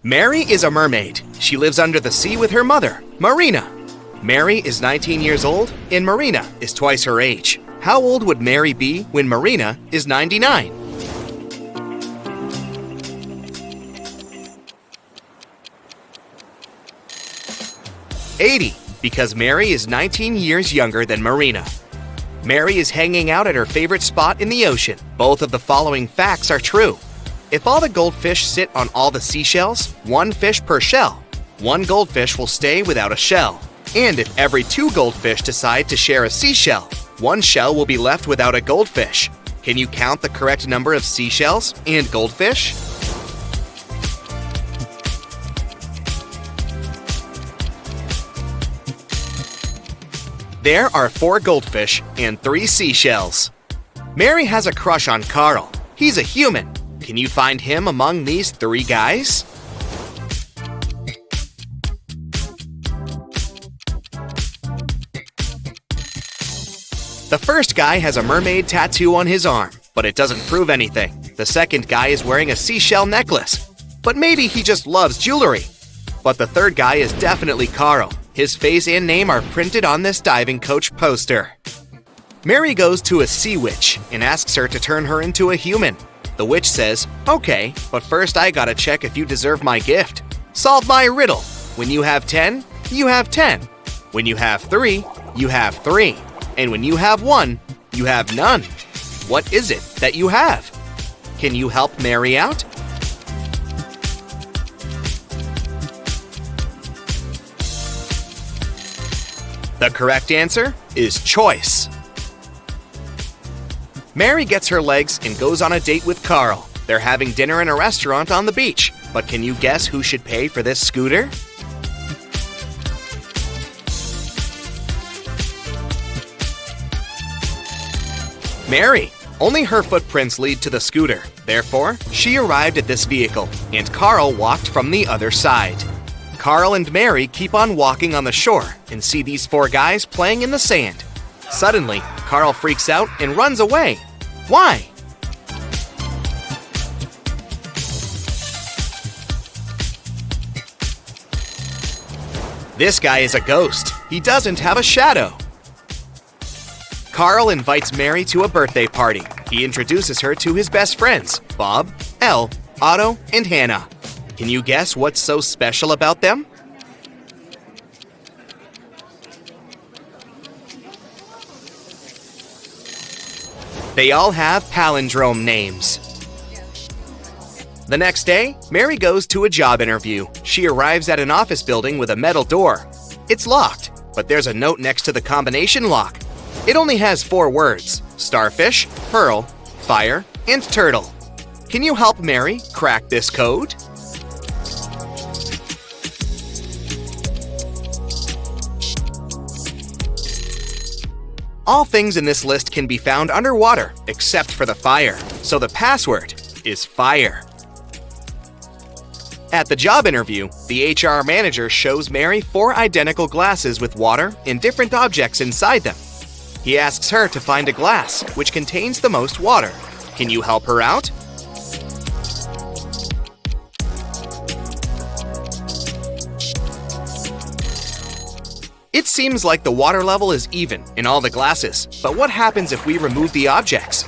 Mary is a mermaid. She lives under the sea with her mother, Marina. Mary is 19 years old and Marina is twice her age. How old would Mary be when Marina is 99? Because Mary is 19 years younger than Marina. Mary is hanging out at her favorite spot in the ocean. Both of the following facts are true. If all the goldfish sit on all the seashells, one fish per shell, one goldfish will stay without a shell. And if every two goldfish decide to share a seashell, one shell will be left without a goldfish. Can you count the correct number of seashells and goldfish? There are 4 goldfish and 3 seashells. Mary has a crush on Carl. He's a human. Can you find him among these 3 guys? The first guy has a mermaid tattoo on his arm, but it doesn't prove anything. The second guy is wearing a seashell necklace, but maybe he just loves jewelry. But the third guy is definitely Carl. His face and name are printed on this diving coach poster. Mary goes to a sea witch and asks her to turn her into a human. The witch says, "Okay, but first I gotta check if you deserve my gift. Solve my riddle. When you have 10, you have 10. When you have 3, you have 3. And when you have 1, you have none. What is it that you have? Can you help Mary out?" The correct answer is choice. Mary gets her legs and goes on a date with Carl. They're having dinner in a restaurant on the beach. But can you guess who should pay for this scooter? Mary. Only her footprints lead to the scooter. Therefore, she arrived at this vehicle, and Carl walked from the other side. Carl and Mary keep on walking on the shore and see these 4 guys playing in the sand. Suddenly, Carl freaks out and runs away. Why? This guy is a ghost. He doesn't have a shadow. Carl invites Mary to a birthday party. He introduces her to his best friends, Bob, Elle, Otto, and Hannah. Can you guess what's so special about them? They all have palindrome names. The next day, Mary goes to a job interview. She arrives at an office building with a metal door. It's locked, but there's a note next to the combination lock. It only has 4 words: starfish, pearl, fire, and turtle. Can you help Mary crack this code? All things in this list can be found underwater, except for the fire. So the password is fire. At the job interview, the HR manager shows Mary 4 identical glasses with water and different objects inside them. He asks her to find a glass which contains the most water. Can you help her out? It seems like the water level is even in all the glasses, but what happens if we remove the objects?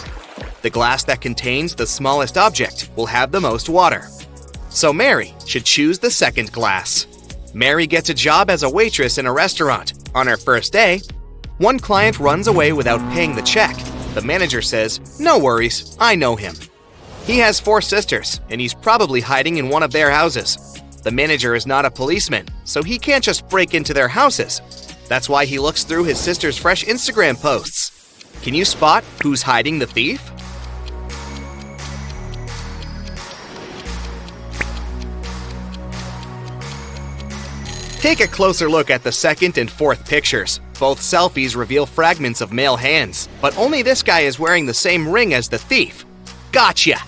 The glass that contains the smallest object will have the most water. So Mary should choose the second glass. Mary gets a job as a waitress in a restaurant. On her first day, one client runs away without paying the check. The manager says, "No worries, I know him." He has 4 sisters, and he's probably hiding in one of their houses. The manager is not a policeman, so he can't just break into their houses. That's why he looks through his sister's fresh Instagram posts. Can you spot who's hiding the thief? Take a closer look at the second and fourth pictures. Both selfies reveal fragments of male hands, but only this guy is wearing the same ring as the thief. Gotcha!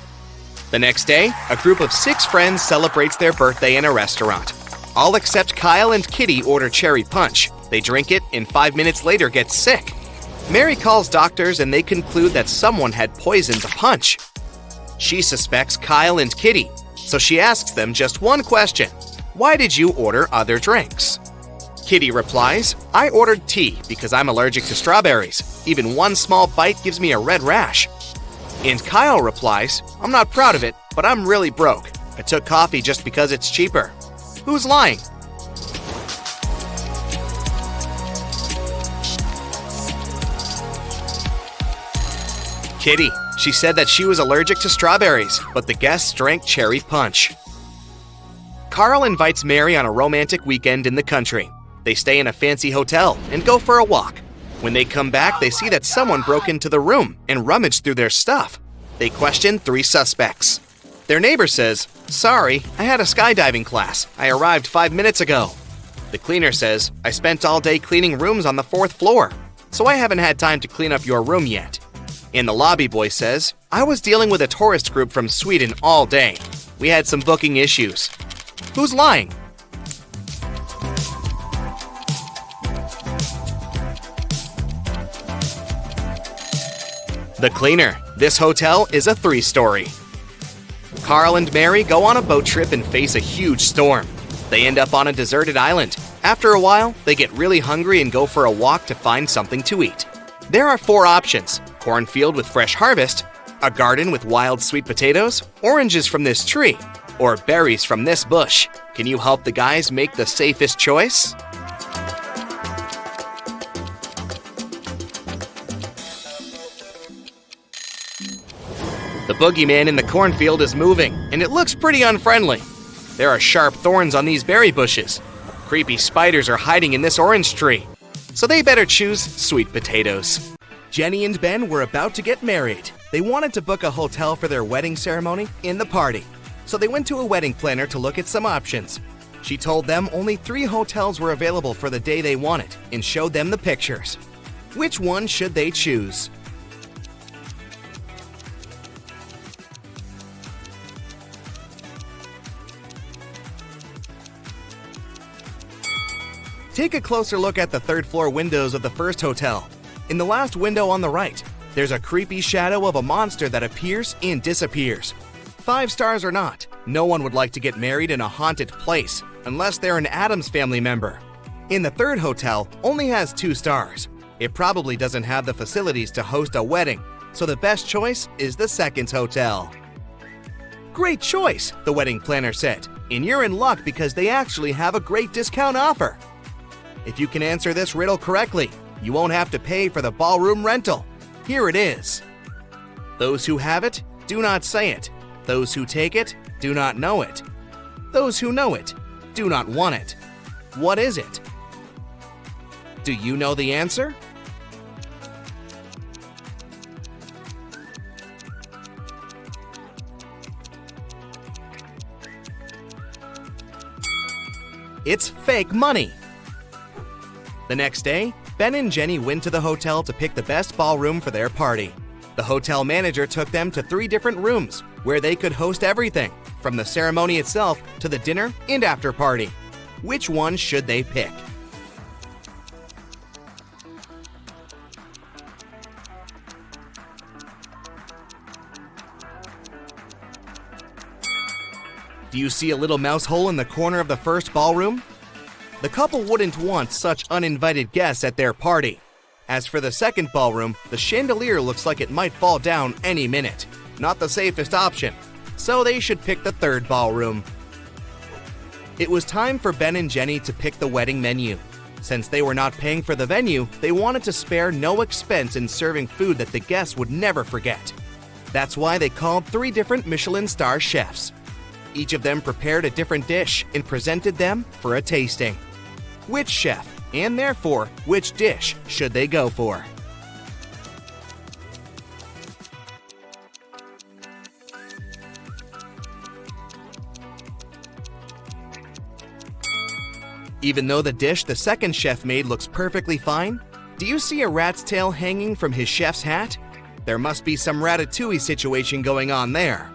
The next day, a group of 6 friends celebrates their birthday in a restaurant. All except Kyle and Kitty order cherry punch. They drink it and 5 minutes later get sick. Mary calls doctors and they conclude that someone had poisoned the punch. She suspects Kyle and Kitty. So she asks them just one question. Why did you order other drinks? Kitty replies, I ordered tea because I'm allergic to strawberries. Even one small bite gives me a red rash. And Kyle replies, I'm not proud of it, but I'm really broke. I took coffee just because it's cheaper. Who's lying? Kitty. She said that she was allergic to strawberries, but the guests drank cherry punch. Carl invites Mary on a romantic weekend in the country. They stay in a fancy hotel and go for a walk. When they come back, they see that someone broke into the room and rummaged through their stuff. They question 3 suspects. Their neighbor says, Sorry, I had a skydiving class. I arrived 5 minutes ago. The cleaner says, I spent all day cleaning rooms on the 4th floor, so I haven't had time to clean up your room yet. And the lobby boy says, I was dealing with a tourist group from Sweden all day. We had some booking issues. Who's lying? The cleaner. This hotel is a 3-story. Carl and Mary go on a boat trip and face a huge storm. They end up on a deserted island. After a while, they get really hungry and go for a walk to find something to eat. There are 4 options: cornfield with fresh harvest, a garden with wild sweet potatoes, oranges from this tree, or berries from this bush. Can you help the guys make the safest choice? The boogeyman in the cornfield is moving, and it looks pretty unfriendly. There are sharp thorns on these berry bushes. Creepy spiders are hiding in this orange tree. So they better choose sweet potatoes. Jenny and Ben were about to get married. They wanted to book a hotel for their wedding ceremony and the party. So they went to a wedding planner to look at some options. She told them only 3 hotels were available for the day they wanted and showed them the pictures. Which one should they choose? Take a closer look at the 3rd floor windows of the first hotel. In the last window on the right, there's a creepy shadow of a monster that appears and disappears. 5 stars or not, no one would like to get married in a haunted place unless they're an Addams Family member. In the 3rd hotel only has 2 stars. It probably doesn't have the facilities to host a wedding, so the best choice is the 2nd hotel. Great choice, the wedding planner said, and you're in luck because they actually have a great discount offer. If you can answer this riddle correctly, you won't have to pay for the ballroom rental. Here it is. Those who have it, do not say it. Those who take it, do not know it. Those who know it, do not want it. What is it? Do you know the answer? It's fake money. The next day, Ben and Jenny went to the hotel to pick the best ballroom for their party. The hotel manager took them to 3 different rooms where they could host everything, from the ceremony itself to the dinner and after party. Which one should they pick? Do you see a little mouse hole in the corner of the first ballroom? The couple wouldn't want such uninvited guests at their party. As for the 2nd ballroom, the chandelier looks like it might fall down any minute. Not the safest option, so they should pick the 3rd ballroom. It was time for Ben and Jenny to pick the wedding menu. Since they were not paying for the venue, they wanted to spare no expense in serving food that the guests would never forget. That's why they called 3 different Michelin star chefs. Each of them prepared a different dish and presented them for a tasting. Which chef, and therefore, which dish should they go for? Even though the dish the 2nd chef made looks perfectly fine, do you see a rat's tail hanging from his chef's hat? There must be some ratatouille situation going on there.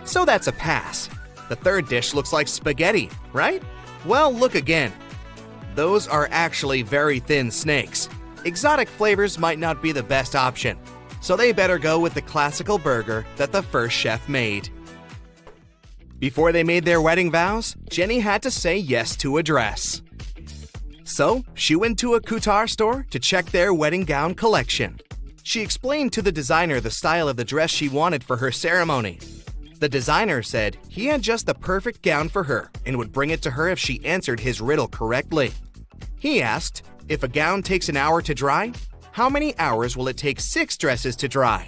So that's a pass. The 3rd dish looks like spaghetti, right? Well, look again. Those are actually very thin snakes. Exotic flavors might not be the best option, so they better go with the classical burger that the first chef made. Before they made their wedding vows, Jenny had to say yes to a dress. So, she went to a couture store to check their wedding gown collection. She explained to the designer the style of the dress she wanted for her ceremony. The designer said he had just the perfect gown for her and would bring it to her if she answered his riddle correctly. He asked, if a gown takes an hour to dry, how many hours will it take 6 dresses to dry?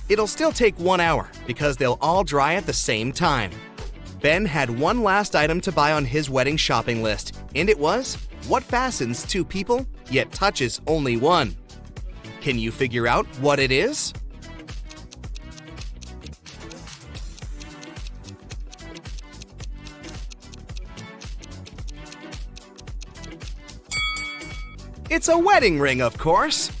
It'll still take 1 hour because they'll all dry at the same time. Ben had one last item to buy on his wedding shopping list, and it was what fastens 2 people yet touches only one. Can you figure out what it is? It's a wedding ring, of course!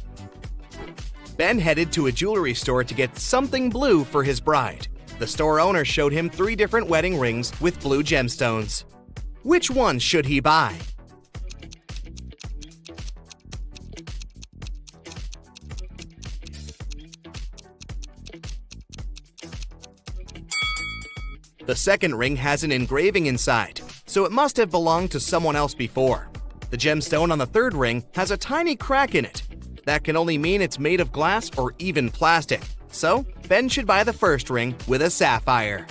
Ben headed to a jewelry store to get something blue for his bride. The store owner showed him 3 different wedding rings with blue gemstones. Which one should he buy? The second ring has an engraving inside, so it must have belonged to someone else before. The gemstone on the third ring has a tiny crack in it. That can only mean it's made of glass or even plastic. So, Ben should buy the first ring with a sapphire.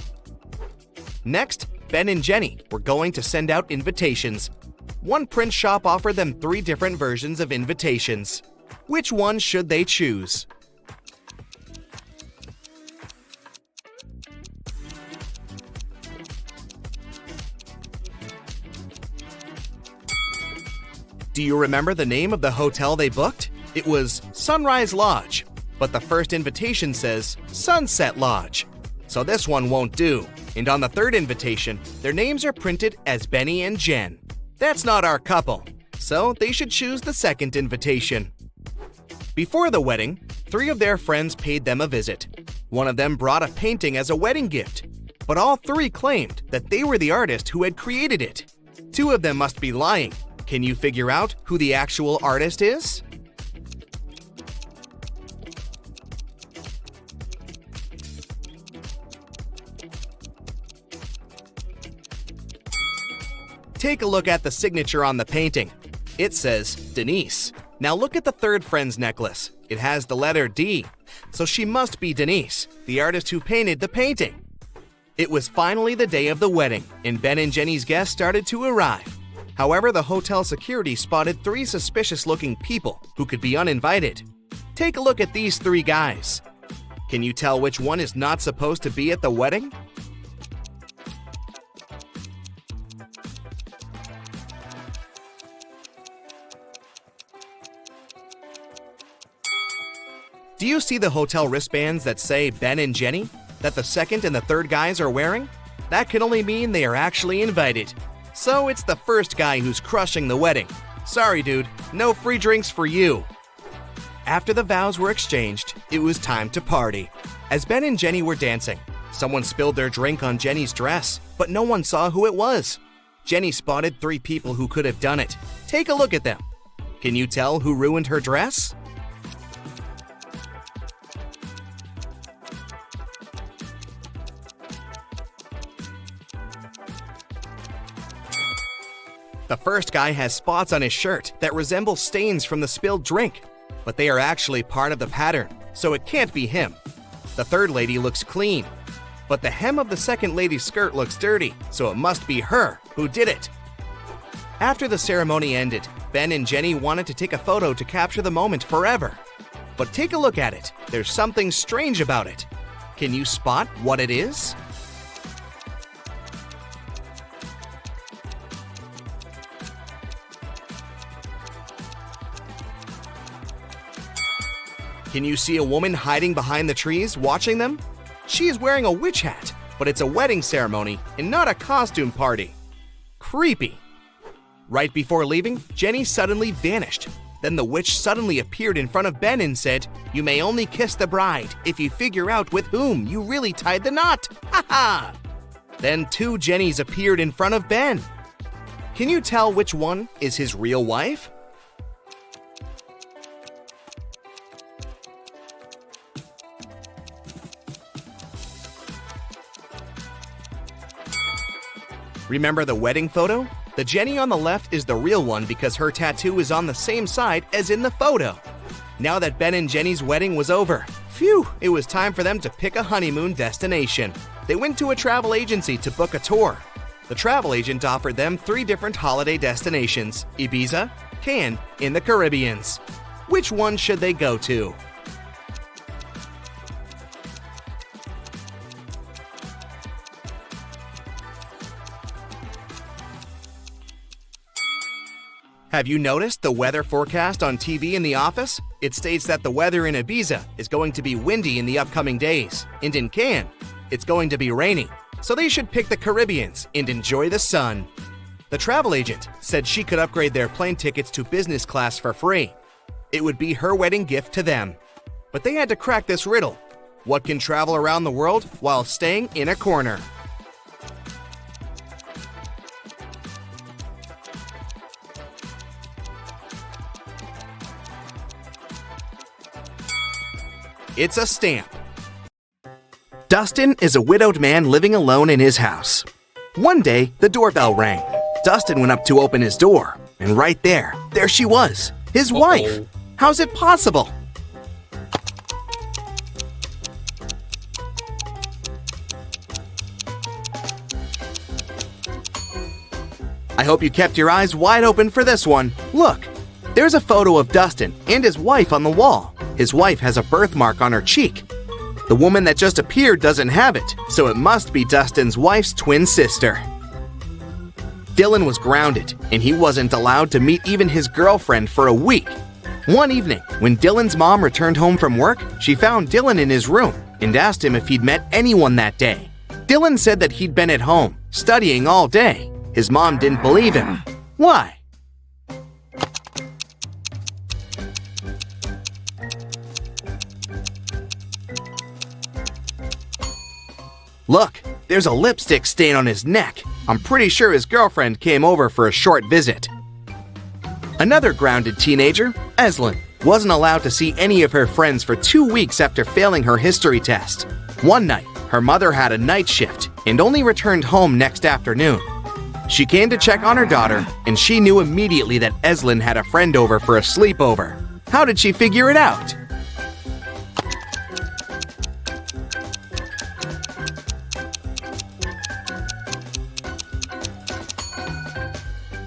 Next, Ben and Jenny were going to send out invitations. One print shop offered them 3 different versions of invitations. Which one should they choose? Do you remember the name of the hotel they booked? It was Sunrise Lodge, but the first invitation says Sunset Lodge. So this one won't do. And on the third invitation, their names are printed as Benny and Jen. That's not our couple, so they should choose the second invitation. Before the wedding, 3 of their friends paid them a visit. One of them brought a painting as a wedding gift, but all 3 claimed that they were the artist who had created it. 2 of them must be lying. Can you figure out who the actual artist is? Take a look at the signature on the painting. It says Denise. Now look at the third friend's necklace. It has the letter D, so she must be Denise, the artist who painted the painting. It was finally the day of the wedding, and Ben and Jenny's guests started to arrive. However, the hotel security spotted 3 suspicious-looking people who could be uninvited. Take a look at these 3 guys. Can you tell which one is not supposed to be at the wedding? Do you see the hotel wristbands that say Ben and Jenny, that the second and the third guys are wearing? That can only mean they are actually invited. So it's the first guy who's crushing the wedding. Sorry, dude, no free drinks for you. After the vows were exchanged, it was time to party. As Ben and Jenny were dancing, someone spilled their drink on Jenny's dress, but no one saw who it was. Jenny spotted 3 people who could have done it. Take a look at them. Can you tell who ruined her dress? The first guy has spots on his shirt that resemble stains from the spilled drink, but they are actually part of the pattern, so it can't be him. The third lady looks clean, but the hem of the second lady's skirt looks dirty, so it must be her who did it. After the ceremony ended, Ben and Jenny wanted to take a photo to capture the moment forever. But take a look at it. There's something strange about it. Can you spot what it is? Can you see a woman hiding behind the trees watching them? She is wearing a witch hat, but it's a wedding ceremony and not a costume party. Creepy. Right before leaving, Jenny suddenly vanished. Then the witch suddenly appeared in front of Ben and said, "You may only kiss the bride if you figure out with whom you really tied the knot." Ha ha! Then 2 Jennies appeared in front of Ben. Can you tell which one is his real wife? Remember the wedding photo? The Jenny on the left is the real one because her tattoo is on the same side as in the photo. Now that Ben and Jenny's wedding was over, phew, it was time for them to pick a honeymoon destination. They went to a travel agency to book a tour. The travel agent offered them 3 different holiday destinations: Ibiza, Cannes, in the Caribbeans. Which one should they go to? Have you noticed the weather forecast on TV in the office? It states that the weather in Ibiza is going to be windy in the upcoming days, and in Cannes, it's going to be rainy. So they should pick the Caribbeans and enjoy the sun. The travel agent said she could upgrade their plane tickets to business class for free. It would be her wedding gift to them. But they had to crack this riddle. What can travel around the world while staying in a corner? It's a stamp. Dustin is a widowed man living alone in his house. One day, the doorbell rang. Dustin went up to open his door, and right there she was, his wife. How's it possible? I hope you kept your eyes wide open for this one. Look, there's a photo of Dustin and his wife on the wall. His wife has a birthmark on her cheek. The woman that just appeared doesn't have it, so it must be Dustin's wife's twin sister. Dylan was grounded, and he wasn't allowed to meet even his girlfriend for a week. One evening, when Dylan's mom returned home from work, she found Dylan in his room and asked him if he'd met anyone that day. Dylan said that he'd been at home, studying all day. His mom didn't believe him. Why? Look, there's a lipstick stain on his neck. I'm pretty sure his girlfriend came over for a short visit. Another grounded teenager, Eslyn, wasn't allowed to see any of her friends for 2 weeks after failing her history test. One night, her mother had a night shift and only returned home next afternoon. She came to check on her daughter, and she knew immediately that Eslyn had a friend over for a sleepover. How did she figure it out?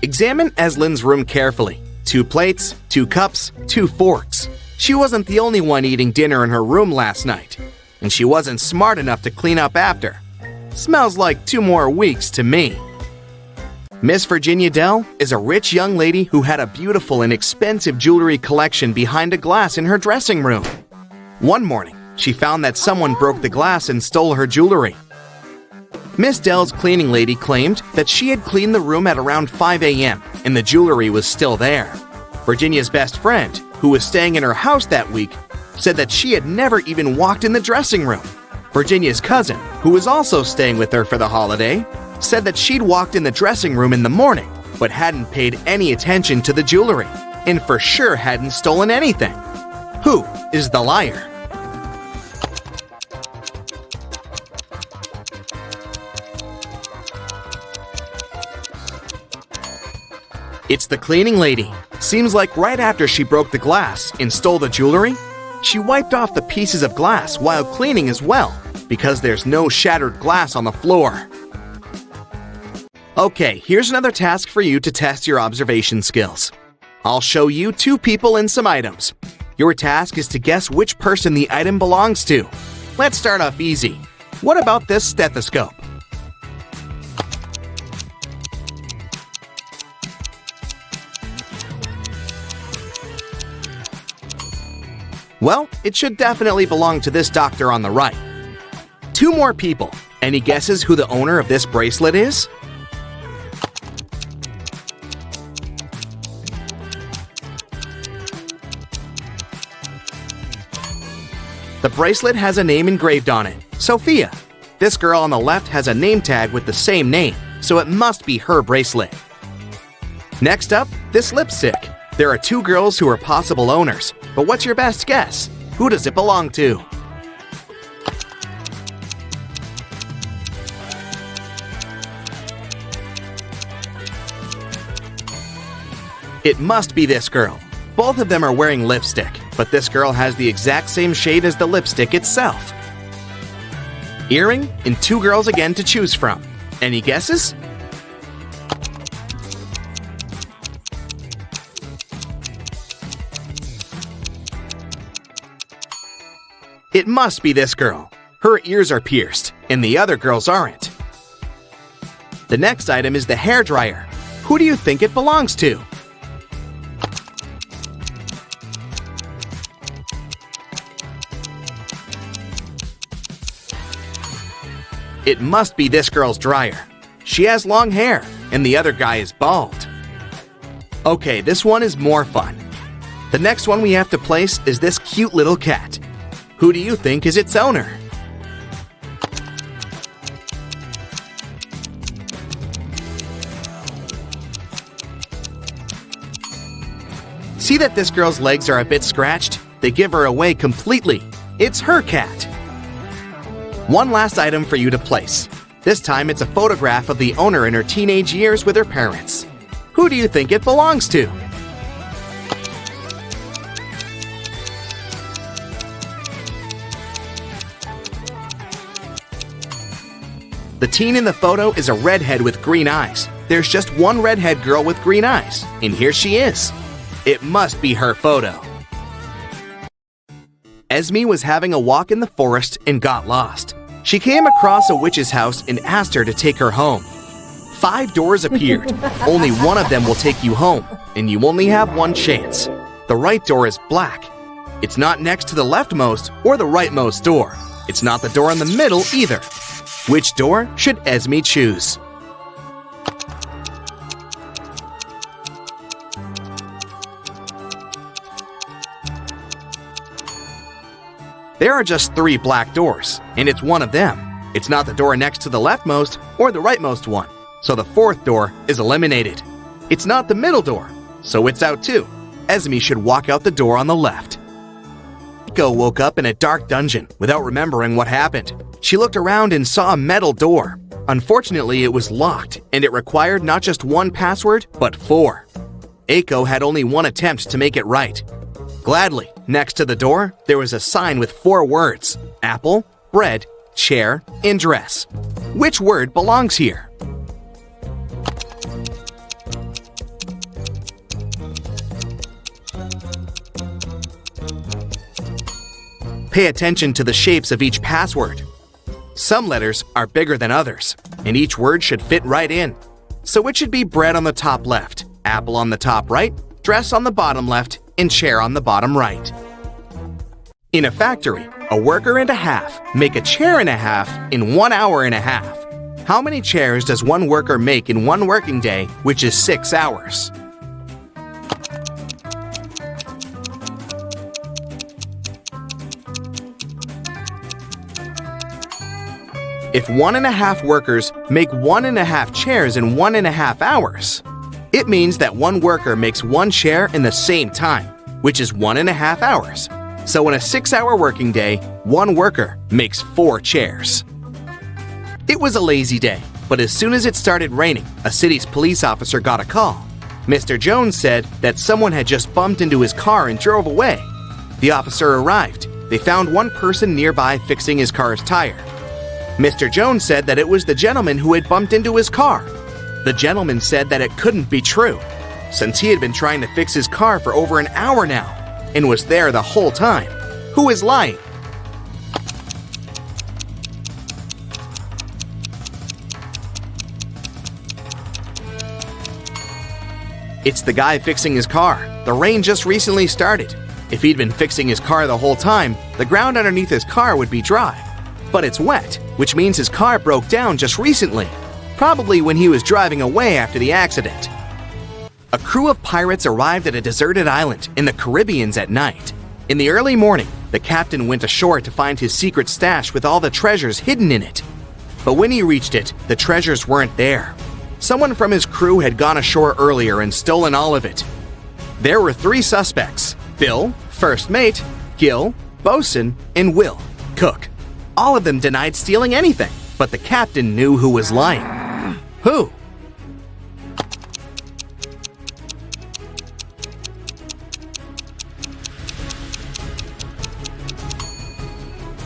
Examine Eslyn's room carefully. 2 plates, 2 cups, 2 forks. She wasn't the only one eating dinner in her room last night, and she wasn't smart enough to clean up after. Smells like 2 more weeks to me. Miss Virginia Dell is a rich young lady who had a beautiful and expensive jewelry collection behind a glass in her dressing room. One morning, she found that someone broke the glass and stole her jewelry. Miss Dell's cleaning lady claimed that she had cleaned the room at around 5 a.m. and the jewelry was still there. Virginia's best friend, who was staying in her house that week, said that she had never even walked in the dressing room. Virginia's cousin, who was also staying with her for the holiday, said that she'd walked in the dressing room in the morning but hadn't paid any attention to the jewelry and for sure hadn't stolen anything. Who is the liar? It's the cleaning lady. Seems like right after she broke the glass and stole the jewelry, she wiped off the pieces of glass while cleaning as well, because there's no shattered glass on the floor. Okay, here's another task for you to test your observation skills. I'll show you 2 people and some items. Your task is to guess which person the item belongs to. Let's start off easy. What about this stethoscope? Well, it should definitely belong to this doctor on the right. 2 more people. Any guesses who the owner of this bracelet is? The bracelet has a name engraved on it, Sophia. This girl on the left has a name tag with the same name, so it must be her bracelet. Next up, this lipstick. There are 2 girls who are possible owners, but what's your best guess? Who does it belong to? It must be this girl. Both of them are wearing lipstick, but this girl has the exact same shade as the lipstick itself. Earring and 2 girls again to choose from. Any guesses? It must be this girl. Her ears are pierced, and the other girls aren't. The next item is the hairdryer. Who do you think it belongs to? It must be this girl's dryer. She has long hair, and the other guy is bald. Okay, this one is more fun. The next one we have to place is this cute little cat. Who do you think is its owner? See that this girl's legs are a bit scratched? They give her away completely. It's her cat. One last item for you to place. This time it's a photograph of the owner in her teenage years with her parents. Who do you think it belongs to? The teen in the photo is a redhead with green eyes. There's just one redhead girl with green eyes, and here she is. It must be her photo. Esme was having a walk in the forest and got lost. She came across a witch's house and asked her to take her home. 5 doors appeared. Only one of them will take you home, and you only have one chance. The right door is black. It's not next to the leftmost or the rightmost door. It's not the door in the middle either. Which door should Esme choose? There are just 3 black doors, and it's one of them. It's not the door next to the leftmost or the rightmost one, so the 4th door is eliminated. It's not the middle door, so it's out too. Esme should walk out the door on the left. Eiko woke up in a dark dungeon without remembering what happened. She looked around and saw a metal door. Unfortunately, it was locked, and it required not just 1 password, but 4. Eiko had only 1 attempt to make it right. Gladly, next to the door, there was a sign with 4 words: apple, bread, chair, and dress. Which word belongs here? Pay attention to the shapes of each password. Some letters are bigger than others, and each word should fit right in. So it should be bread on the top left, apple on the top right, dress on the bottom left, and chair on the bottom right. In a factory, a worker and a half make a chair and a half in 1 hour and a half. How many chairs does one worker make in 1 working day, which is 6 hours? If 1½ workers make 1½ chairs in 1½ hours, it means that one worker makes 1 chair in the same time, which is 1½ hours. So in a 6-hour working day, one worker makes 4 chairs. It was a lazy day, but as soon as it started raining, a city's police officer got a call. Mr. Jones said that someone had just bumped into his car and drove away. The officer arrived. They found one person nearby fixing his car's tire. Mr. Jones said that it was the gentleman who had bumped into his car. The gentleman said that it couldn't be true, since he had been trying to fix his car for over an hour now and was there the whole time. Who is lying? It's the guy fixing his car. The rain just recently started. If he'd been fixing his car the whole time, the ground underneath his car would be dry. But it's wet, which means his car broke down just recently, probably when he was driving away after the accident. A crew of pirates arrived at a deserted island in the Caribbean at night. In the early morning, the captain went ashore to find his secret stash with all the treasures hidden in it. But when he reached it, the treasures weren't there. Someone from his crew had gone ashore earlier and stolen all of it. There were 3 suspects: Bill, first mate, Gil, bosun, and Will, cook. All of them denied stealing anything, but the captain knew who was lying. Who?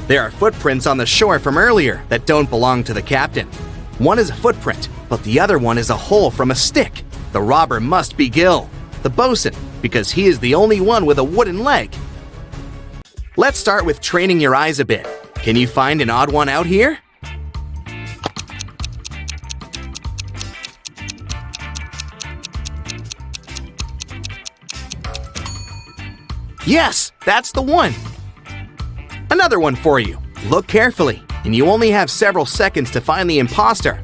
There are footprints on the shore from earlier that don't belong to the captain. One is a footprint, but the other one is a hole from a stick. The robber must be Gil, the bosun, because he is the only one with a wooden leg. Let's start with training your eyes a bit. Can you find an odd one out here? Yes, that's the one. Another one for you. Look carefully, and you only have several seconds to find the imposter.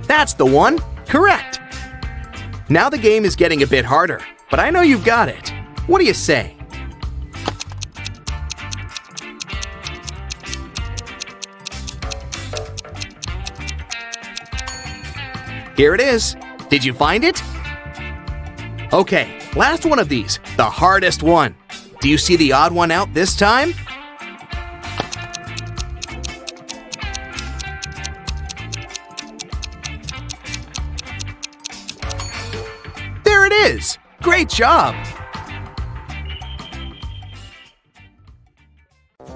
That's the one. Correct. Now the game is getting a bit harder, but I know you've got it. What do you say? Here it is. Did you find it? Okay, last one of these, the hardest one. Do you see the odd one out this time? There it is. Great job.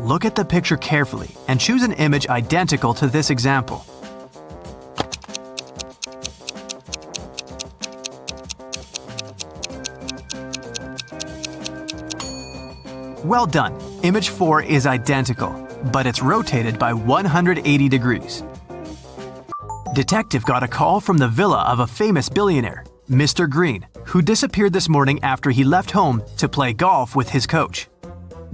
Look at the picture carefully and choose an image identical to this example. Well done. Image 4 is identical, but it's rotated by 180 degrees. Detective got a call from the villa of a famous billionaire, Mr. Green, who disappeared this morning after he left home to play golf with his coach.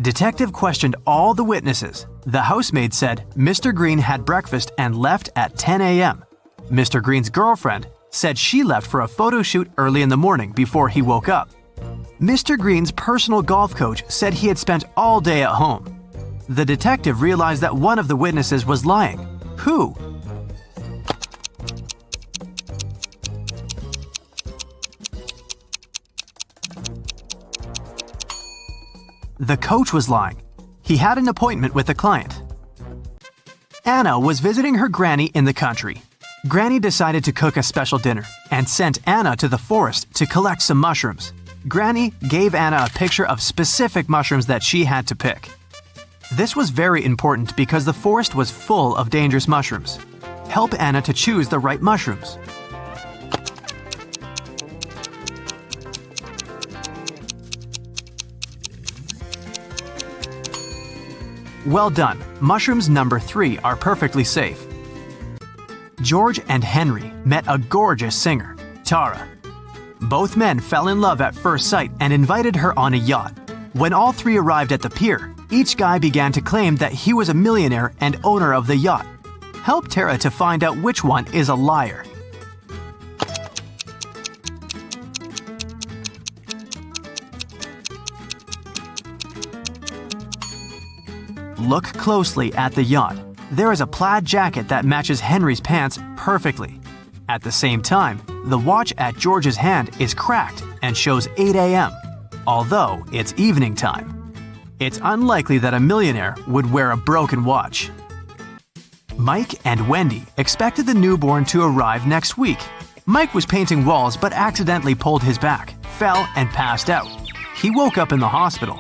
Detective questioned all the witnesses. The housemaid said Mr. Green had breakfast and left at 10 a.m. Mr. Green's girlfriend said she left for a photo shoot early in the morning before he woke up. Mr. Green's personal golf coach said he had spent all day at home. The detective realized that one of the witnesses was lying. Who? The coach was lying. He had an appointment with a client. Anna was visiting her granny in the country. Granny decided to cook a special dinner and sent Anna to the forest to collect some mushrooms. Granny gave Anna a picture of specific mushrooms that she had to pick. This was very important because the forest was full of dangerous mushrooms. Help Anna to choose the right mushrooms. Well done. Mushrooms number 3 are perfectly safe. George and Henry met a gorgeous singer, Tara. Both men fell in love at first sight and invited her on a yacht. When all 3 arrived at the pier, each guy began to claim that he was a millionaire and owner of the yacht. Help Tara to find out which one is a liar. Look closely at the yacht. There is a plaid jacket that matches Henry's pants perfectly. At the same time, the watch at George's hand is cracked and shows 8 a.m., although it's evening time. It's unlikely that a millionaire would wear a broken watch. Mike and Wendy expected the newborn to arrive next week. Mike was painting walls but accidentally pulled his back, fell, and passed out. He woke up in the hospital.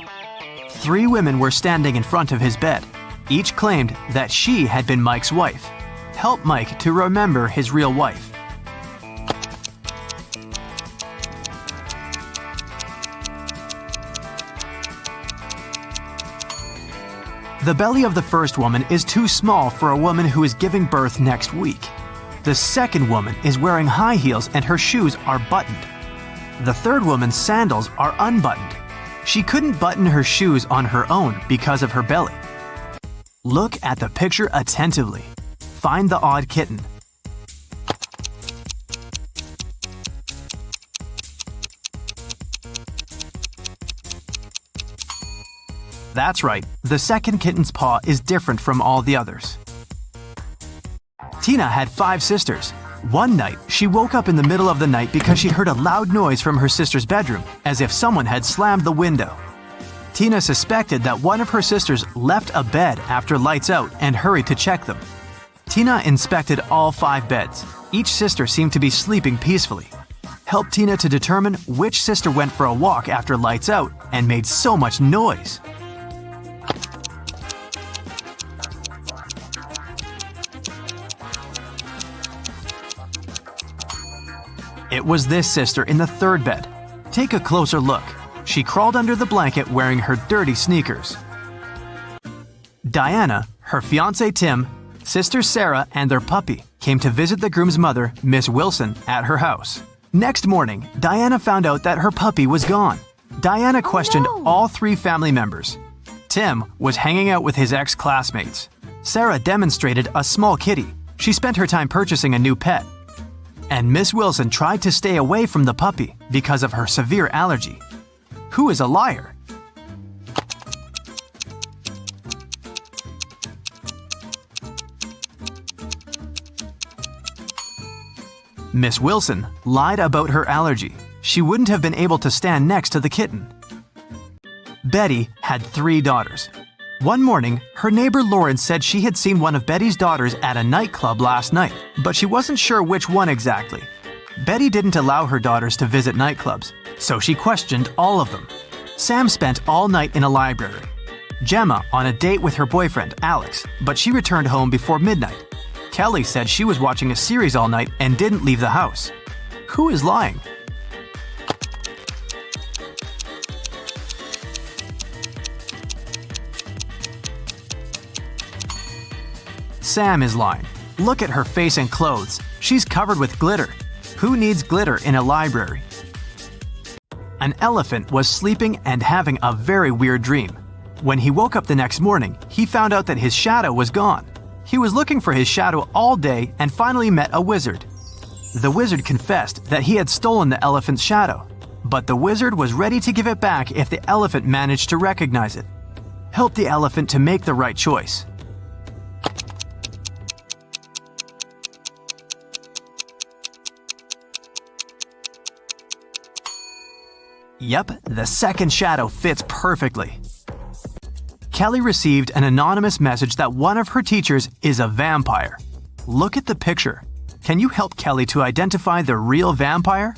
3 women were standing in front of his bed. Each claimed that she had been Mike's wife. Help Mike to remember his real wife. The belly of the first woman is too small for a woman who is giving birth next week. The second woman is wearing high heels and her shoes are buttoned. The third woman's sandals are unbuttoned. She couldn't button her shoes on her own because of her belly. Look at the picture attentively. Find the odd kitten. That's right, the second kitten's paw is different from all the others. Tina had 5 sisters. One night, she woke up in the middle of the night because she heard a loud noise from her sister's bedroom, as if someone had slammed the window. Tina suspected that one of her sisters left a bed after lights out and hurried to check them. Tina inspected all 5 beds. Each sister seemed to be sleeping peacefully. Helped Tina to determine which sister went for a walk after lights out and made so much noise. It was this sister in the 3rd bed. Take a closer look. She crawled under the blanket wearing her dirty sneakers. Diana, her fiancé Tim, sister Sarah, and their puppy came to visit the groom's mother, Miss Wilson, at her house. Next morning, Diana found out that her puppy was gone. Diana questioned all 3 family members. Tim was hanging out with his ex-classmates. Sarah demonstrated a small kitty. She spent her time purchasing a new pet. And Miss Wilson tried to stay away from the puppy because of her severe allergy. Who is a liar? Miss Wilson lied about her allergy. She wouldn't have been able to stand next to the kitten. Betty had 3 daughters. One morning, her neighbor Lauren said she had seen one of Betty's daughters at a nightclub last night, but she wasn't sure which one exactly. Betty didn't allow her daughters to visit nightclubs, so she questioned all of them. Sam spent all night in a library. Gemma on a date with her boyfriend, Alex, but she returned home before midnight. Kelly said she was watching a series all night and didn't leave the house. Who is lying? Sam is lying. Look at her face and clothes. She's covered with glitter. Who needs glitter in a library? An elephant was sleeping and having a very weird dream. When he woke up the next morning, he found out that his shadow was gone. He was looking for his shadow all day and finally met a wizard. The wizard confessed that he had stolen the elephant's shadow, but the wizard was ready to give it back if the elephant managed to recognize it. Help the elephant to make the right choice. Yep, the second shadow fits perfectly. Kelly received an anonymous message that one of her teachers is a vampire. Look at the picture. Can you help Kelly to identify the real vampire?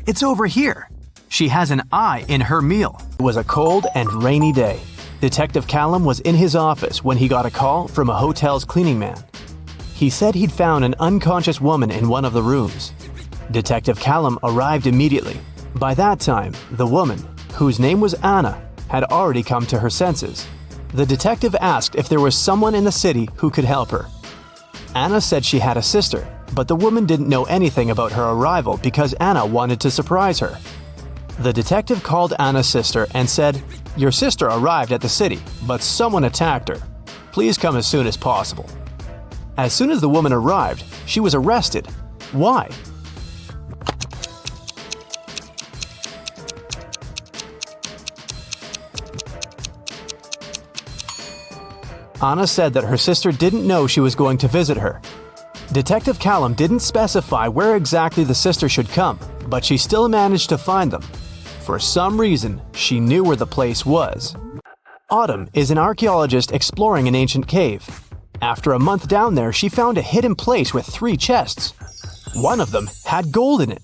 It's over here. She has an eye in her meal. It was a cold and rainy day. Detective Callum was in his office when he got a call from a hotel's cleaning man. He said he'd found an unconscious woman in one of the rooms. Detective Callum arrived immediately. By that time, the woman, whose name was Anna, had already come to her senses. The detective asked if there was someone in the city who could help her. Anna said she had a sister, but the woman didn't know anything about her arrival because Anna wanted to surprise her. The detective called Anna's sister and said, "Your sister arrived at the city, but someone attacked her. Please come as soon as possible." As soon as the woman arrived, she was arrested. Why? Anna said that her sister didn't know she was going to visit her. Detective Callum didn't specify where exactly the sister should come, but she still managed to find them. For some reason, she knew where the place was. Autumn is an archaeologist exploring an ancient cave. After a month down there, she found a hidden place with 3 chests. One of them had gold in it.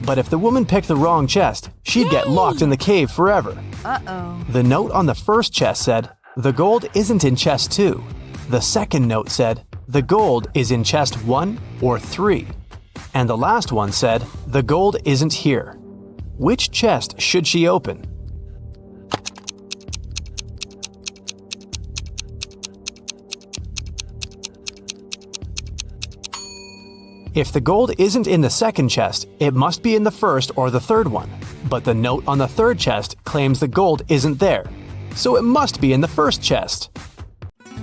But if the woman picked the wrong chest, she'd get locked in the cave forever. Uh-oh. The note on the first chest said, "The gold isn't in chest 2. The second note said, "The gold is in chest 1 or 3. And the last one said, "The gold isn't here." Which chest should she open? If the gold isn't in the second chest, it must be in the first or the third one. But the note on the third chest claims the gold isn't there, so it must be in the first chest.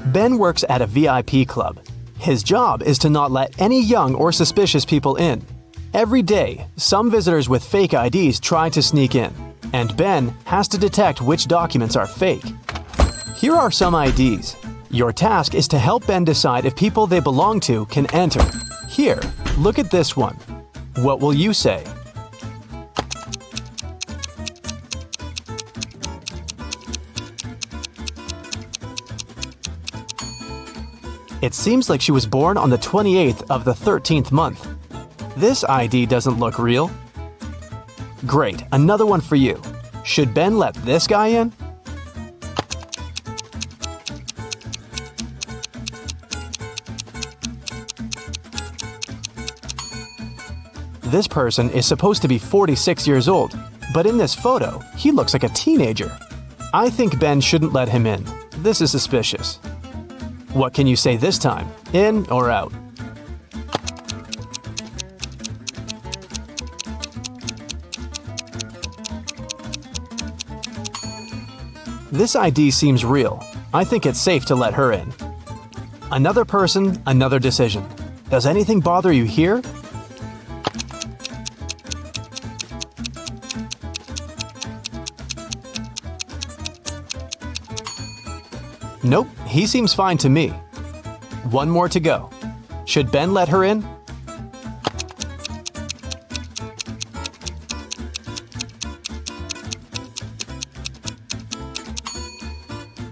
Ben works at a VIP club. His job is to not let any young or suspicious people in. Every day, some visitors with fake IDs try to sneak in, and Ben has to detect which documents are fake. Here are some IDs. Your task is to help Ben decide if people they belong to can enter. Here, look at this one. What will you say? It seems like she was born on the 28th of the 13th month. This ID doesn't look real. Great, another one for you. Should Ben let this guy in? This person is supposed to be 46 years old, but in this photo, he looks like a teenager. I think Ben shouldn't let him in. This is suspicious. What can you say this time? In or out? This ID seems real. I think it's safe to let her in. Another person, another decision. Does anything bother you here? Nope, he seems fine to me. One more to go. Should Ben let her in?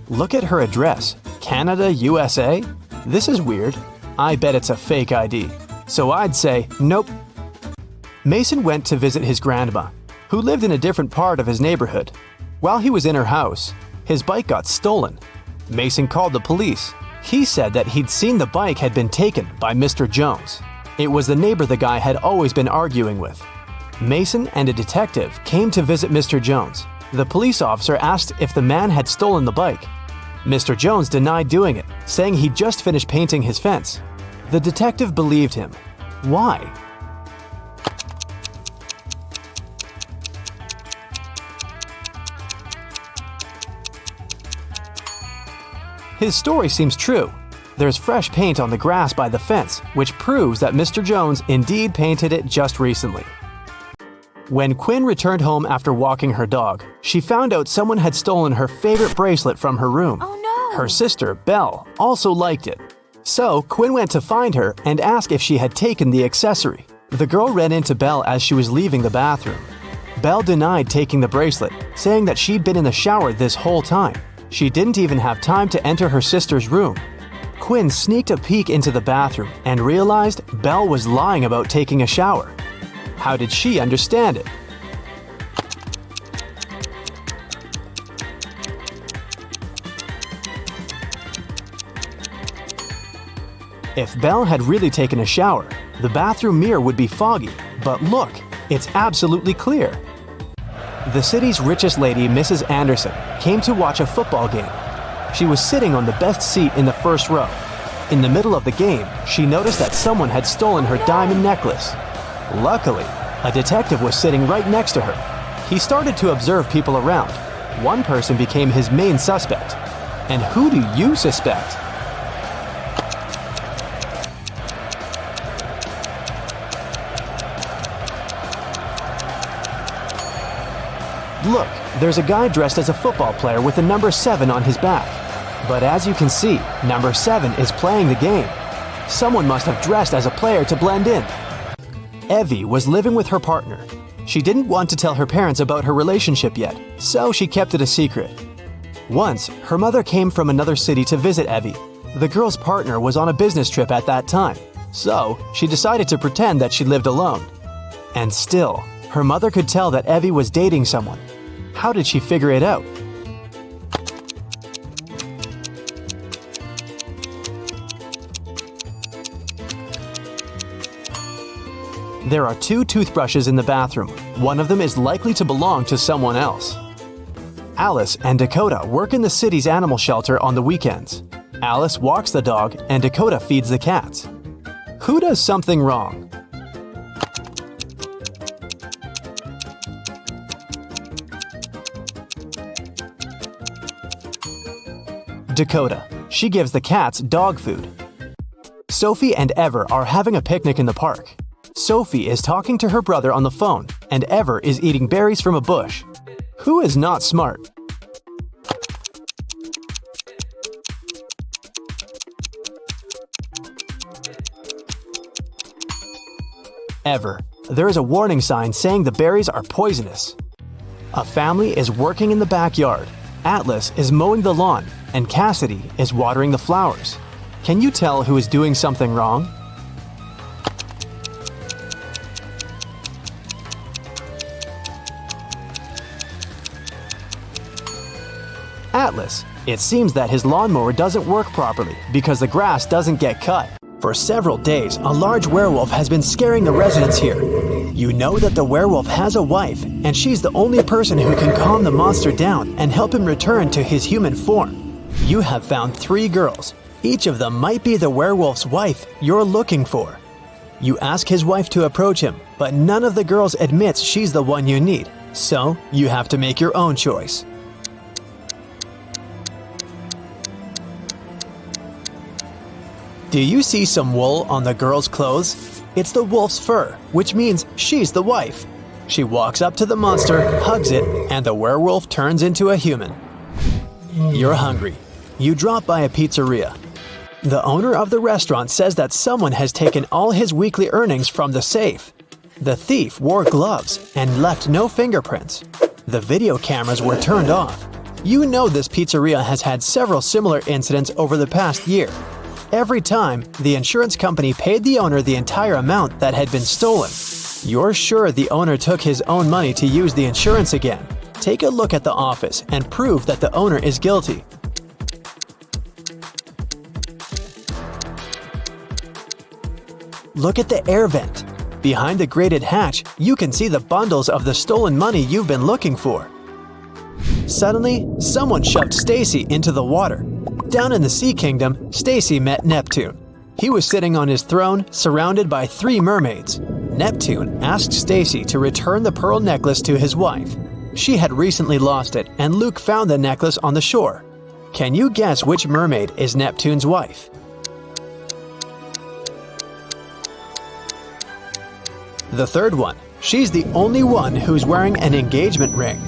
Look at her address. Canada, USA? This is weird. I bet it's a fake ID. So I'd say nope. Mason went to visit his grandma, who lived in a different part of his neighborhood. While he was in her house, his bike got stolen. Mason called the police. He said that he'd seen the bike had been taken by Mr. Jones. It was the neighbor the guy had always been arguing with. Mason and a detective came to visit Mr. Jones. The police officer asked if the man had stolen the bike. Mr. Jones denied doing it, saying he'd just finished painting his fence. The detective believed him. Why? His story seems true. There's fresh paint on the grass by the fence, which proves that Mr. Jones indeed painted it just recently. When Quinn returned home after walking her dog, she found out someone had stolen her favorite bracelet from her room. Oh no! Her sister, Belle, also liked it. So Quinn went to find her and asked if she had taken the accessory. The girl ran into Belle as she was leaving the bathroom. Belle denied taking the bracelet, saying that she'd been in the shower this whole time. She didn't even have time to enter her sister's room. Quinn sneaked a peek into the bathroom and realized Belle was lying about taking a shower. How did she understand it? If Belle had really taken a shower, the bathroom mirror would be foggy, but look, it's absolutely clear. The city's richest lady, Mrs. Anderson, came to watch a football game. She was sitting on the best seat in the first row. In the middle of the game, she noticed that someone had stolen her diamond necklace. Luckily, a detective was sitting right next to her. He started to observe people around. One person became his main suspect. And who do you suspect? Look, there's a guy dressed as a football player with a number 7 on his back. But as you can see, number 7 is playing the game. Someone must have dressed as a player to blend in. Evie was living with her partner. She didn't want to tell her parents about her relationship yet, so she kept it a secret. Once, her mother came from another city to visit Evie. The girl's partner was on a business trip at that time, so she decided to pretend that she lived alone. And still, her mother could tell that Evie was dating someone. How did she figure it out? There are 2 toothbrushes in the bathroom. One of them is likely to belong to someone else. Alice and Dakota work in the city's animal shelter on the weekends. Alice walks the dog and Dakota feeds the cats. Who does something wrong? Dakota. She gives the cats dog food. Sophie and Ever are having a picnic in the park. Sophie is talking to her brother on the phone, and Ever is eating berries from a bush. Who is not smart? Ever. There is a warning sign saying the berries are poisonous. A family is working in the backyard. Atlas is mowing the lawn, and Cassidy is watering the flowers. Can you tell who is doing something wrong? Atlas. It seems that his lawnmower doesn't work properly because the grass doesn't get cut. For several days, a large werewolf has been scaring the residents here. You know that the werewolf has a wife, and she's the only person who can calm the monster down and help him return to his human form. You have found 3 girls. Each of them might be the werewolf's wife you're looking for. You ask his wife to approach him, but none of the girls admits she's the one you need, so you have to make your own choice. Do you see some wool on the girl's clothes? It's the wolf's fur, which means she's the wife. She walks up to the monster, hugs it, and the werewolf turns into a human. You're hungry. You drop by a pizzeria. The owner of the restaurant says that someone has taken all his weekly earnings from the safe. The thief wore gloves and left no fingerprints. The video cameras were turned off. You know this pizzeria has had several similar incidents over the past year. Every time, the insurance company paid the owner the entire amount that had been stolen. You're sure the owner took his own money to use the insurance again. Take a look at the office and prove that the owner is guilty. Look at the air vent. Behind the grated hatch, you can see the bundles of the stolen money you've been looking for. Suddenly, someone shoved Stacy into the water. Down in the Sea Kingdom, Stacy met Neptune. He was sitting on his throne, surrounded by 3 mermaids. Neptune asked Stacy to return the pearl necklace to his wife. She had recently lost it, and Luke found the necklace on the shore. Can you guess which mermaid is Neptune's wife? The third one. She's the only one who's wearing an engagement ring.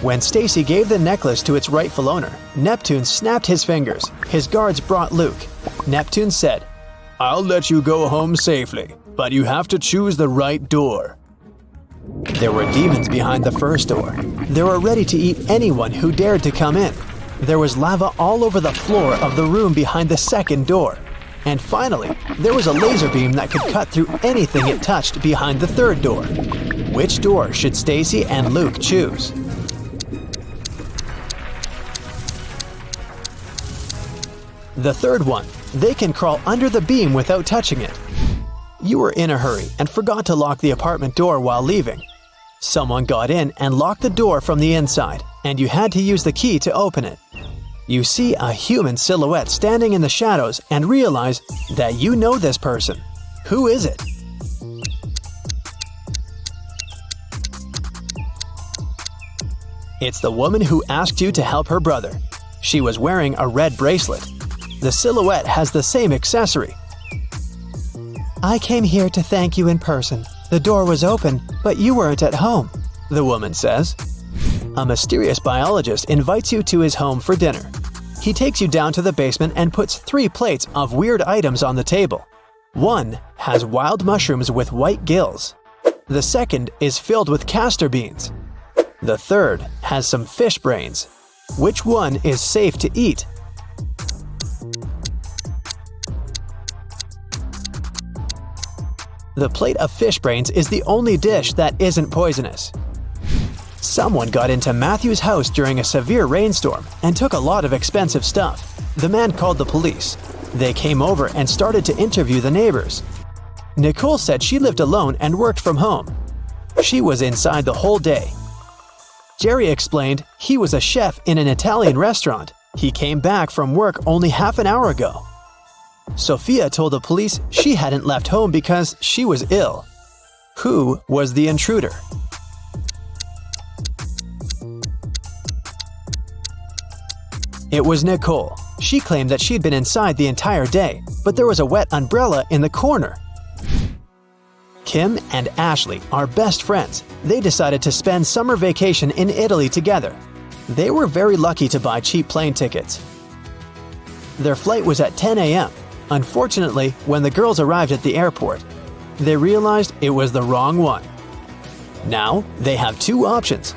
When Stacy gave the necklace to its rightful owner, Neptune snapped his fingers. His guards brought Luke. Neptune said, "I'll let you go home safely, but you have to choose the right door." There were demons behind the first door. They were ready to eat anyone who dared to come in. There was lava all over the floor of the room behind the second door. And finally, there was a laser beam that could cut through anything it touched behind the third door. Which door should Stacy and Luke choose? The third one. They can crawl under the beam without touching it. You were in a hurry and forgot to lock the apartment door while leaving. Someone got in and locked the door from the inside, and you had to use the key to open it. You see a human silhouette standing in the shadows and realize that you know this person. Who is it? It's the woman who asked you to help her brother. She was wearing a red bracelet. The silhouette has the same accessory. "I came here to thank you in person. The door was open, but you weren't at home," the woman says. A mysterious biologist invites you to his home for dinner. He takes you down to the basement and puts 3 plates of weird items on the table. One has wild mushrooms with white gills. The second is filled with castor beans. The third has some fish brains. Which one is safe to eat? The plate of fish brains is the only dish that isn't poisonous. Someone got into Matthew's house during a severe rainstorm and took a lot of expensive stuff. The man called the police. They came over and started to interview the neighbors. Nicole said she lived alone and worked from home. She was inside the whole day. Jerry explained he was a chef in an Italian restaurant. He came back from work only half an hour ago. Sophia told the police she hadn't left home because she was ill. Who was the intruder? It was Nicole. She claimed that she'd been inside the entire day, but there was a wet umbrella in the corner. Kim and Ashley are best friends. They decided to spend summer vacation in Italy together. They were very lucky to buy cheap plane tickets. Their flight was at 10 a.m. Unfortunately, when the girls arrived at the airport, they realized it was the wrong one. Now, they have two options.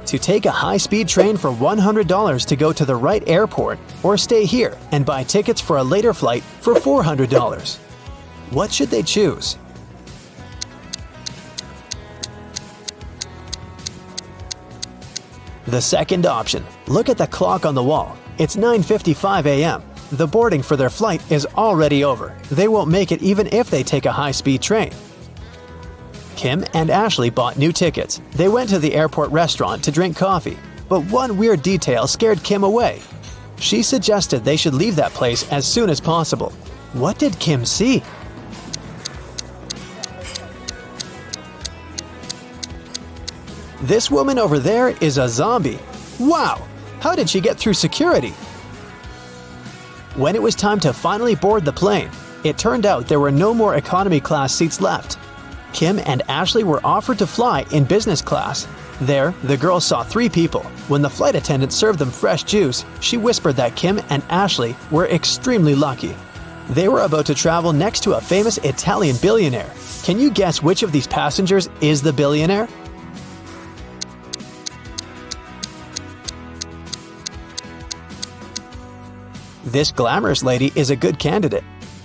To take a high-speed train for $100 to go to the right airport, or stay here and buy tickets for a later flight for $400. What should they choose? The second option. Look at the clock on the wall. It's 9:55 a.m. The boarding for their flight is already over. They won't make it even if they take a high-speed train. Kim and Ashley bought new tickets. They went to the airport restaurant to drink coffee, but one weird detail scared Kim away. She suggested they should leave that place as soon as possible. What did Kim see? This woman over there is a zombie. Wow! How did she get through security? When it was time to finally board the plane, it turned out there were no more economy class seats left. Kim and Ashley were offered to fly in business class. There, the girls saw 3 people. When the flight attendant served them fresh juice, she whispered that Kim and Ashley were extremely lucky. They were about to travel next to a famous Italian billionaire. Can you guess which of these passengers is the billionaire? This glamorous lady is a good candidate,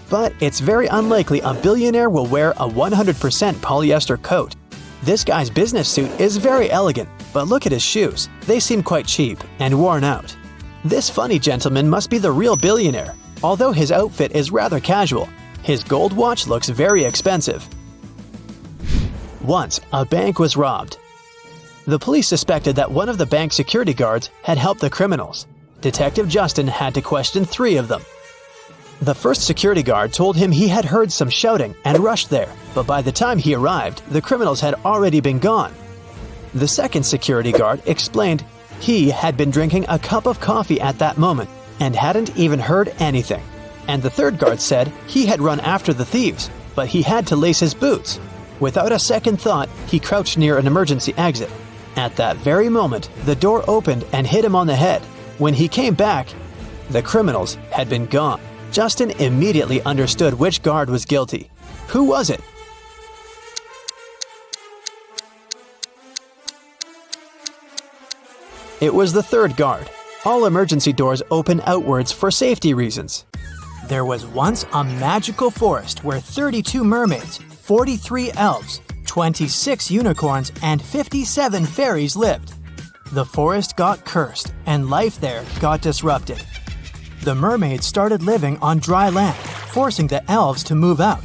but it's very unlikely a billionaire will wear a 100% polyester coat. This guy's business suit is very elegant, but look at his shoes. They seem quite cheap and worn out. This funny gentleman must be the real billionaire. Although his outfit is rather casual, his gold watch looks very expensive. Once, a bank was robbed. The police suspected that one of the bank security guards had helped the criminals. Detective Justin had to question 3 of them. The first security guard told him he had heard some shouting and rushed there, but by the time he arrived, the criminals had already been gone. The second security guard explained he had been drinking a cup of coffee at that moment and hadn't even heard anything. And the third guard said he had run after the thieves, but he had to lace his boots. Without a second thought, he crouched near an emergency exit. At that very moment, the door opened and hit him on the head. When he came back, the criminals had been gone. Justin immediately understood which guard was guilty. Who was it? It was the third guard. All emergency doors open outwards for safety reasons. There was once a magical forest where 32 mermaids, 43 elves, 26 unicorns, and 57 fairies lived. The forest got cursed, and life there got disrupted. The mermaids started living on dry land, forcing the elves to move out.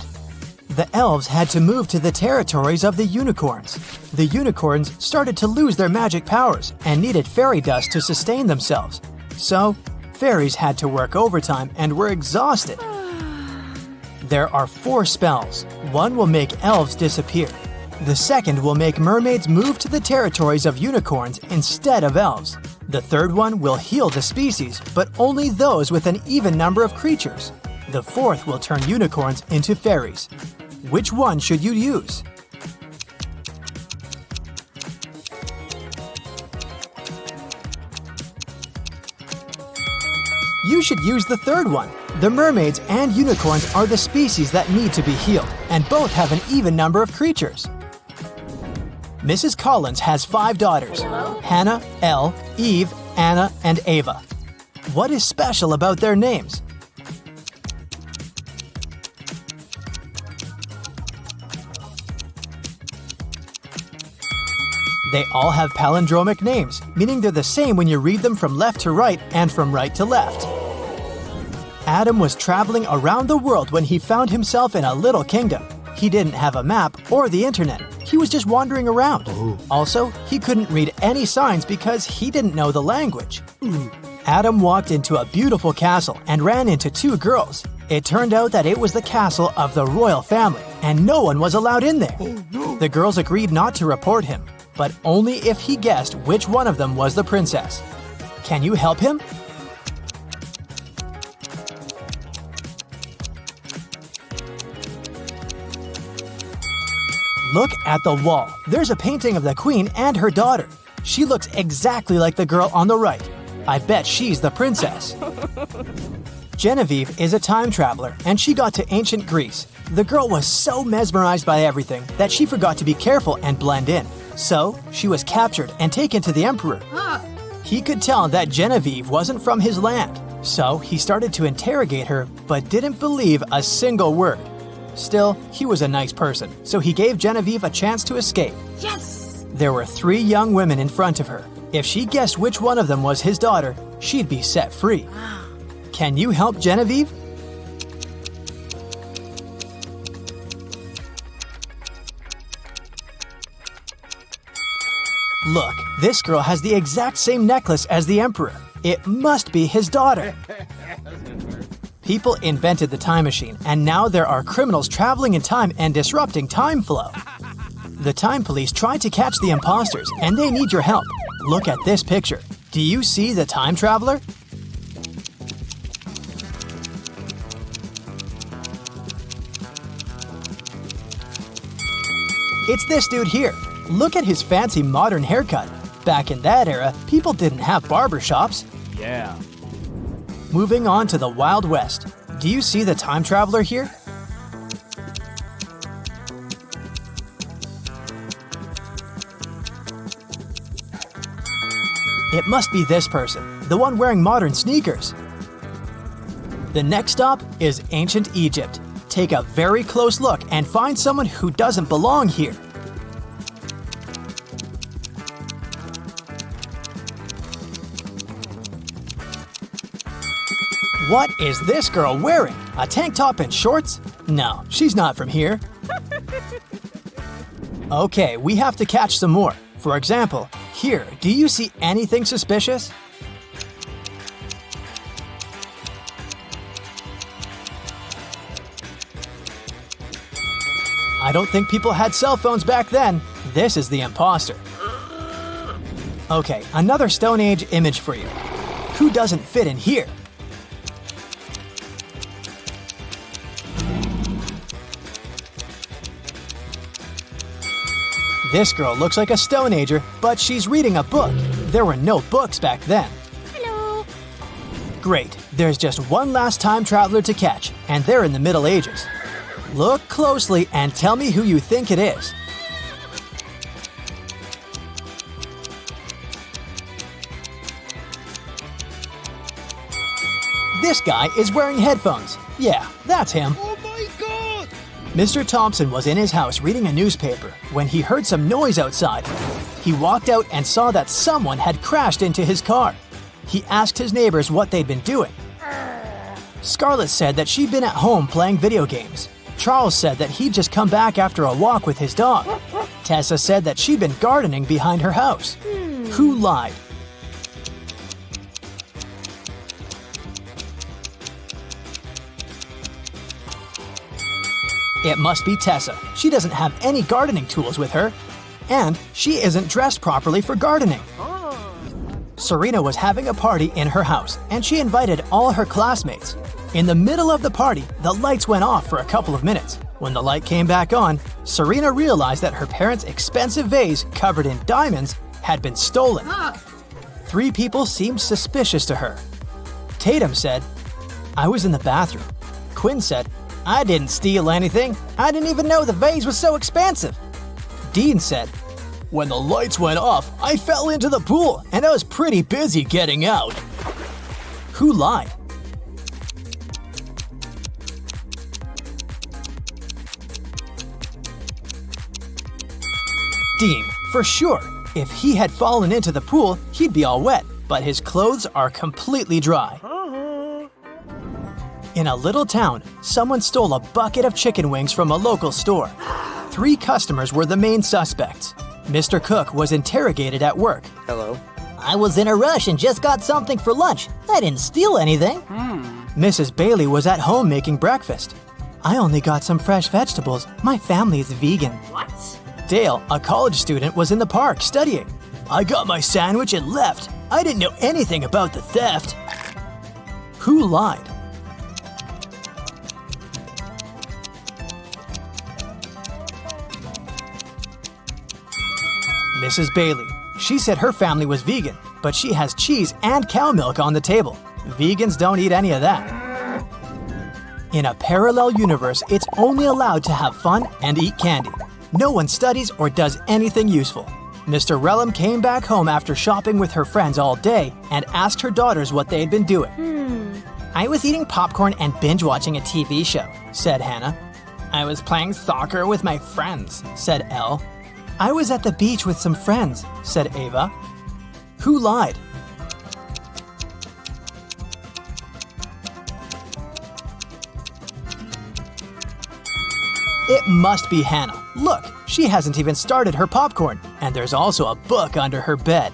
The elves had to move to the territories of the unicorns. The unicorns started to lose their magic powers and needed fairy dust to sustain themselves. So, fairies had to work overtime and were exhausted. There are 4 spells. One will make elves disappear. The second will make mermaids move to the territories of unicorns instead of elves. The third one will heal the species, but only those with an even number of creatures. The fourth will turn unicorns into fairies. Which one should you use? You should use the third one. The mermaids and unicorns are the species that need to be healed, and both have an even number of creatures. Mrs. Collins has 5 daughters: Hannah, Elle, Eve, Anna, and Ava. What is special about their names? They all have palindromic names, meaning they're the same when you read them from left to right and from right to left. Adam was traveling around the world when he found himself in a little kingdom. He didn't have a map or the internet. He was just wandering around. Also, he couldn't read any signs because he didn't know the language. Adam walked into a beautiful castle and ran into 2 girls. It turned out that it was the castle of the royal family, and no one was allowed in there. The girls agreed not to report him, but only if he guessed which one of them was the princess. Can you help him? Look at the wall. There's a painting of the queen and her daughter. She looks exactly like the girl on the right. I bet she's the princess. Genevieve is a time traveler, and she got to ancient Greece. The girl was so mesmerized by everything that she forgot to be careful and blend in. So, she was captured and taken to the emperor. He could tell that Genevieve wasn't from his land, so he started to interrogate her but didn't believe a single word. Still, he was a nice person, so he gave Genevieve a chance to escape. Yes! There were 3 young women in front of her. If she guessed which one of them was his daughter, she'd be set free. Can you help Genevieve? Look, this girl has the exact same necklace as the emperor. It must be his daughter. People invented the time machine, and now there are criminals traveling in time and disrupting time flow. The time police tried to catch the imposters, and they need your help. Look at this picture. Do you see the time traveler? It's this dude here. Look at his fancy modern haircut. Back in that era, people didn't have barbershops. Yeah. Moving on to the Wild West. Do you see the time traveler here? It must be this person, the one wearing modern sneakers. The next stop is ancient Egypt. Take a very close look and find someone who doesn't belong here. What is this girl wearing? A tank top and shorts? No, she's not from here. Okay, we have to catch some more. For example, here, do you see anything suspicious? I don't think people had cell phones back then. This is the imposter. Okay, another Stone Age image for you. Who doesn't fit in here? This girl looks like a Stone Ager, but she's reading a book. There were no books back then. Hello. Great, there's just one last time traveler to catch, and they're in the Middle Ages. Look closely and tell me who you think it is. This guy is wearing headphones. Yeah, that's him. Oh my god! Mr. Thompson was in his house reading a newspaper when he heard some noise outside. He walked out and saw that someone had crashed into his car. He asked his neighbors what they'd been doing. Scarlett said that she'd been at home playing video games. Charles said that he'd just come back after a walk with his dog. Tessa said that she'd been gardening behind her house. Who lied? It must be Tessa. She doesn't have any gardening tools with her. And she isn't dressed properly for gardening. Serena was having a party in her house, and she invited all her classmates. In the middle of the party, the lights went off for a couple of minutes. When the light came back on, Serena realized that her parents' expensive vase covered in diamonds had been stolen. 3 people seemed suspicious to her. Tatum said, "I was in the bathroom." Quinn said, "I didn't steal anything. I didn't even know the vase was so expensive." Dean said, "When the lights went off, I fell into the pool and I was pretty busy getting out." Who lied? Dean, for sure. If he had fallen into the pool, he'd be all wet, but his clothes are completely dry. In a little town, someone stole a bucket of chicken wings from a local store. 3 customers were the main suspects. Mr. Cook was interrogated at work. Hello. I was in a rush and just got something for lunch. I didn't steal anything. Mrs. Bailey was at home making breakfast. I only got some fresh vegetables. My family is vegan. What? Dale, a college student, was in the park studying. I got my sandwich and left. I didn't know anything about the theft. Who lied? Mrs. Bailey. She said her family was vegan, but she has cheese and cow milk on the table. Vegans don't eat any of that. In a parallel universe, it's only allowed to have fun and eat candy. No one studies or does anything useful. Mr. Relum came back home after shopping with her friends all day and asked her daughters what they'd been doing. I was eating popcorn and binge watching a TV show, said Hannah. I was playing soccer with my friends, said Elle. I was at the beach with some friends, said Ava. Who lied? It must be Hannah. Look, she hasn't even started her popcorn, and there's also a book under her bed.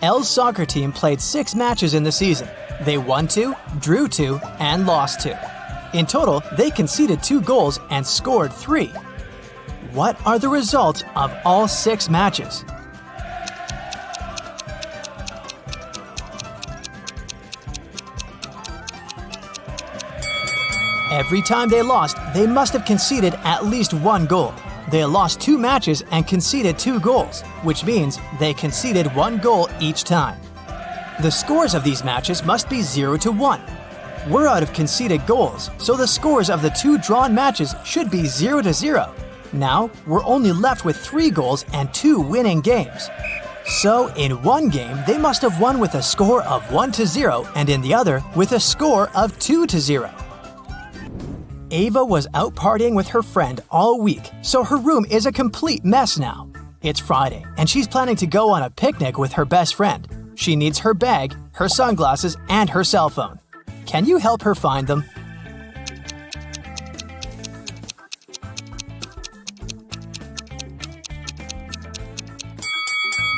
Elle's soccer team played 6 matches in the season. They won 2, drew 2, and lost 2. In total, they conceded 2 goals and scored 3. What are the results of all 6 matches? Every time they lost, they must have conceded at least 1 goal. They lost 2 matches and conceded 2 goals, which means they conceded 1 goal each time. The scores of these matches must be 0-1. We're out of conceded goals, so the scores of the 2 drawn matches should be 0-0. Now, we're only left with 3 goals and 2 winning games. So, in one game, they must have won with a score of 1-0, and in the other, with a score of 2-0. Ava was out partying with her friend all week, so her room is a complete mess now. It's Friday, and she's planning to go on a picnic with her best friend. She needs her bag, her sunglasses, and her cell phone. Can you help her find them?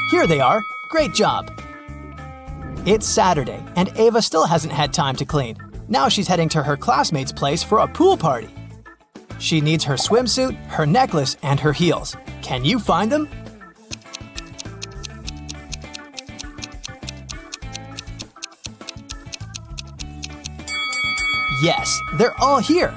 Here they are. Great job. It's Saturday, and Ava still hasn't had time to clean. Now she's heading to her classmate's place for a pool party. She needs her swimsuit, her necklace, and her heels. Can you find them? Yes, they're all here.